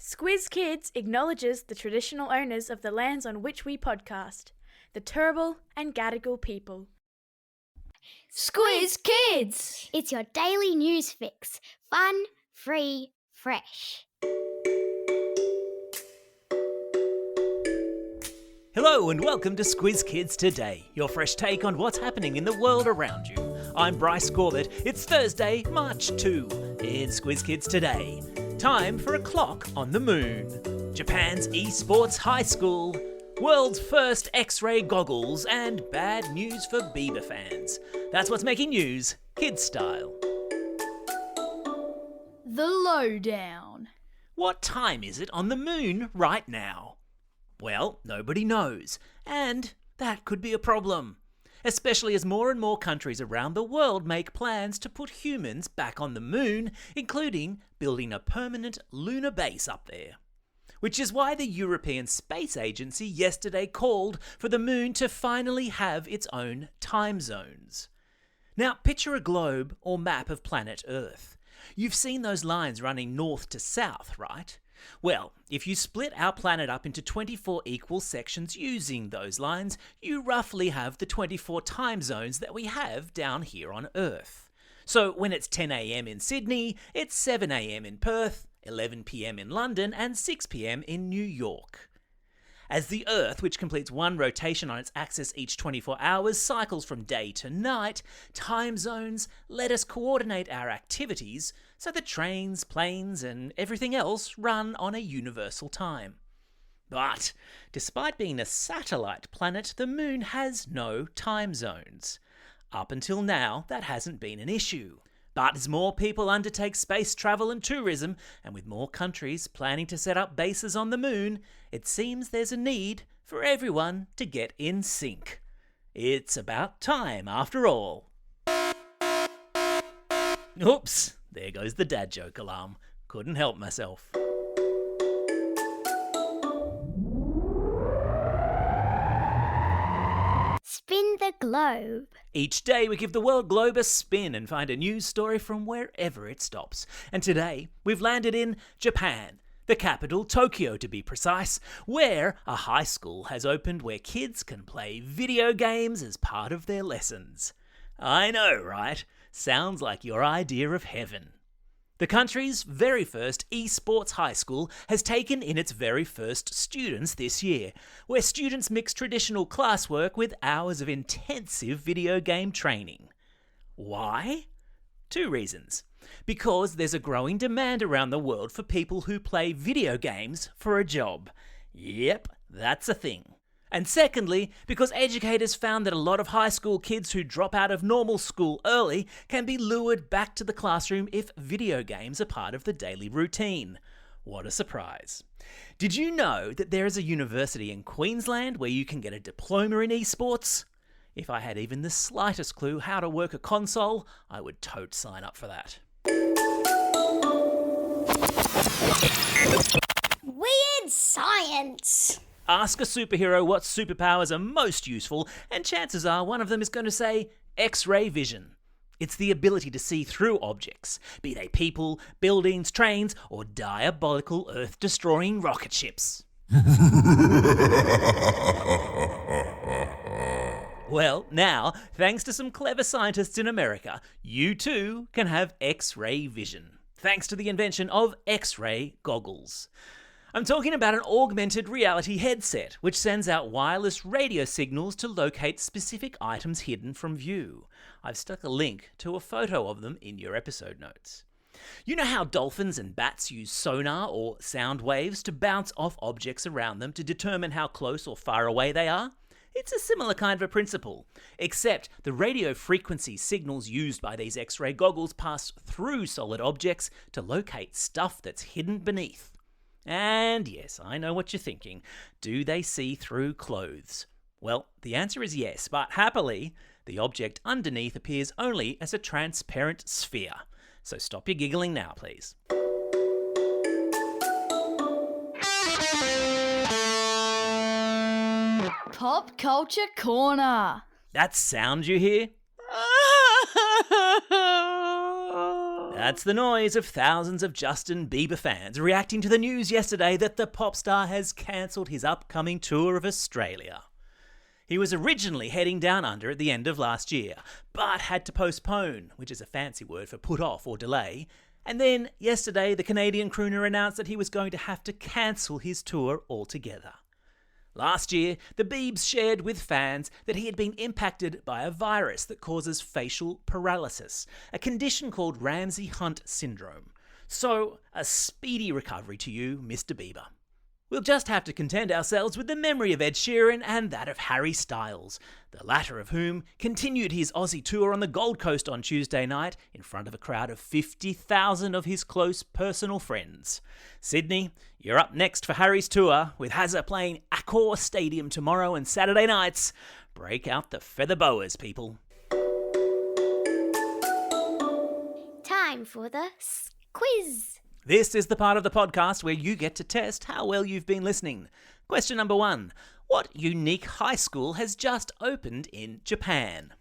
Squiz Kids acknowledges the traditional owners of the lands on which we podcast, the Turrbal and Gadigal people. Squiz Kids! It's your daily news fix. Fun, free, fresh. Hello and welcome to Squiz Kids Today, your fresh take on what's happening in the world around you. I'm Bryce Corbett. It's Thursday, March 2. In Squiz Kids Today, time for a clock on the moon, Japan's eSports high school, world's first X-ray goggles, and bad news for Bieber fans. That's what's making news, kids style. The lowdown. What time is it on the moon right now? Well, nobody knows, and that could be a problem, especially as more and more countries around the world make plans to put humans back on the moon, including building a permanent lunar base up there. Which is why the European Space Agency yesterday called for the moon to finally have its own time zones. Now, picture a globe or map of planet Earth. You've seen those lines running north to south, right? Well, if you split our planet up into 24 equal sections using those lines, you roughly have the 24 time zones that we have down here on Earth. So when it's 10 a.m. in Sydney, it's 7 a.m. in Perth, 11 p.m. in London, and 6 p.m. in New York. As the Earth, which completes one rotation on its axis each 24 hours, cycles from day to night, time zones let us coordinate our activities so that trains, planes, and everything else run on a universal time. But, despite being a satellite planet, the moon has no time zones. Up until now, that hasn't been an issue. But as more people undertake space travel and tourism, and with more countries planning to set up bases on the moon, it seems there's a need for everyone to get in sync. It's about time, after all. Oops, there goes the dad joke alarm. Couldn't help myself. Spin the globe. Each day we give the world globe a spin and find a news story from wherever it stops. And today we've landed in Japan, the capital, Tokyo to be precise, where a high school has opened where kids can play video games as part of their lessons. I know, right? Sounds like your idea of heaven. The country's very first eSports high school has taken in its very first students this year, where students mix traditional classwork with hours of intensive video game training. Why? Two reasons. Because there's a growing demand around the world for people who play video games for a job. Yep, that's a thing. And secondly, because educators found that a lot of high school kids who drop out of normal school early can be lured back to the classroom if video games are part of the daily routine. What a surprise. Did you know that there is a university in Queensland where you can get a diploma in eSports? If I had even the slightest clue how to work a console, I would totes sign up for that. Weird science. Ask a superhero what superpowers are most useful, and chances are one of them is going to say X-ray vision. It's the ability to see through objects, be they people, buildings, trains, or diabolical Earth-destroying rocket ships. Well, now, thanks to some clever scientists in America, you too can have X-ray vision, thanks to the invention of X-ray goggles. I'm talking about an augmented reality headset, which sends out wireless radio signals to locate specific items hidden from view. I've stuck a link to a photo of them in your episode notes. You know how dolphins and bats use sonar or sound waves to bounce off objects around them to determine how close or far away they are? It's a similar kind of a principle, except the radio frequency signals used by these X-ray goggles pass through solid objects to locate stuff that's hidden beneath. And yes, I know what you're thinking. Do they see through clothes? Well, the answer is yes, but happily, the object underneath appears only as a transparent sphere. So stop your giggling now, please. Pop Culture Corner. That sound you hear? That's the noise of thousands of Justin Bieber fans reacting to the news yesterday that the pop star has cancelled his upcoming tour of Australia. He was originally heading down under at the end of last year, but had to postpone, which is a fancy word for put off or delay. And then yesterday, the Canadian crooner announced that he was going to have to cancel his tour altogether. Last year, the Biebs shared with fans that he had been impacted by a virus that causes facial paralysis, a condition called Ramsay-Hunt syndrome. So, a speedy recovery to you, Mr. Bieber. We'll just have to content ourselves with the memory of Ed Sheeran and that of Harry Styles, the latter of whom continued his Aussie tour on the Gold Coast on Tuesday night in front of a crowd of 50,000 of his close personal friends. Sydney, you're up next for Harry's tour, with Hazza playing Accor Stadium tomorrow and Saturday nights. Break out the feather boas, people. Time for the quiz. This is the part of the podcast where you get to test how well you've been listening. Question number 1. What unique high school has just opened in Japan?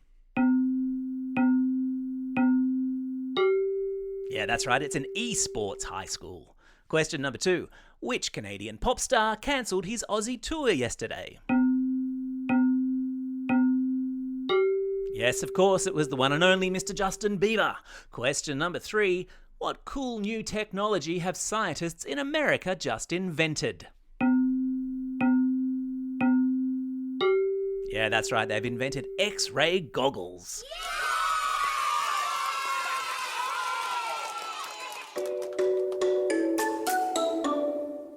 Yeah, that's right, it's an eSports high school. Question number 2. Which Canadian pop star cancelled his Aussie tour yesterday? Yes, of course, it was the one and only Mr. Justin Bieber. Question number 3. What cool new technology have scientists in America just invented? Yeah, that's right, they've invented X-ray goggles.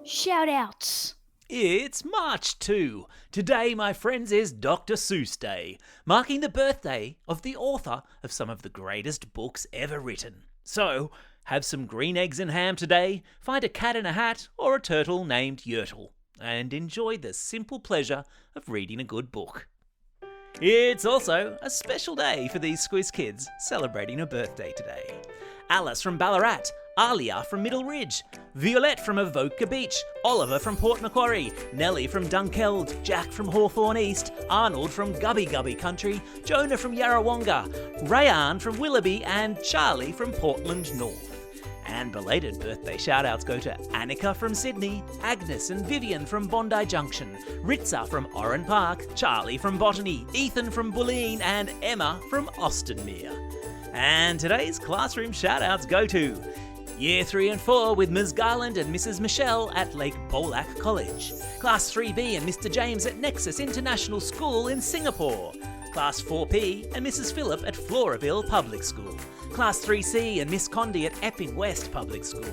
Shout-outs. It's March 2. Today, my friends, is Dr. Seuss Day, marking the birthday of the author of some of the greatest books ever written. So, have some green eggs and ham today, find a cat in a hat or a turtle named Yertle, and enjoy the simple pleasure of reading a good book. It's also a special day for these Squiz Kids celebrating a birthday today. Alice from Ballarat, Alia from Middle Ridge, Violette from Avoca Beach, Oliver from Port Macquarie, Nellie from Dunkeld, Jack from Hawthorne East, Arnold from Gubby Gubby Country, Jonah from Yarrawonga, Rayan from Willoughby, and Charlie from Portland North. And belated birthday shout-outs go to Annika from Sydney, Agnes and Vivian from Bondi Junction, Ritza from Oran Park, Charlie from Botany, Ethan from Bulleen, and Emma from Austinmere. And today's classroom shout-outs go to Year 3 and 4 with Ms. Garland and Mrs. Michelle at Lake Bolac College, Class 3B and Mr. James at Nexus International School in Singapore, Class 4P and Mrs. Phillip at Floraville Public School, Class 3C and Miss Condi at Epping West Public School,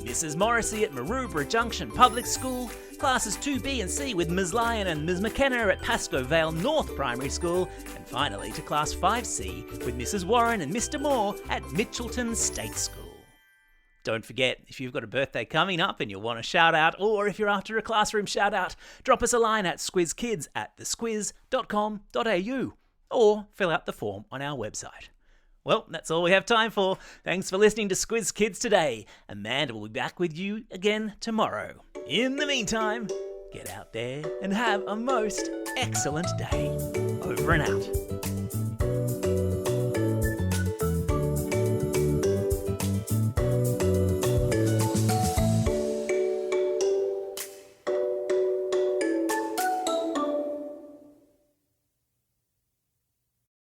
Mrs. Morrissey at Maroubra Junction Public School, Classes 2B and C with Ms. Lyon and Ms. McKenna at Pascoe Vale North Primary School, and finally to Class 5C with Mrs. Warren and Mr. Moore at Mitchelton State School. Don't forget, if you've got a birthday coming up and you want a shout out, or if you're after a classroom shout out, drop us a line at squizkids@thesquiz.com.au or fill out the form on our website. Well, that's all we have time for. Thanks for listening to Squiz Kids today. Amanda will be back with you again tomorrow. In the meantime, get out there and have a most excellent day. Over and out.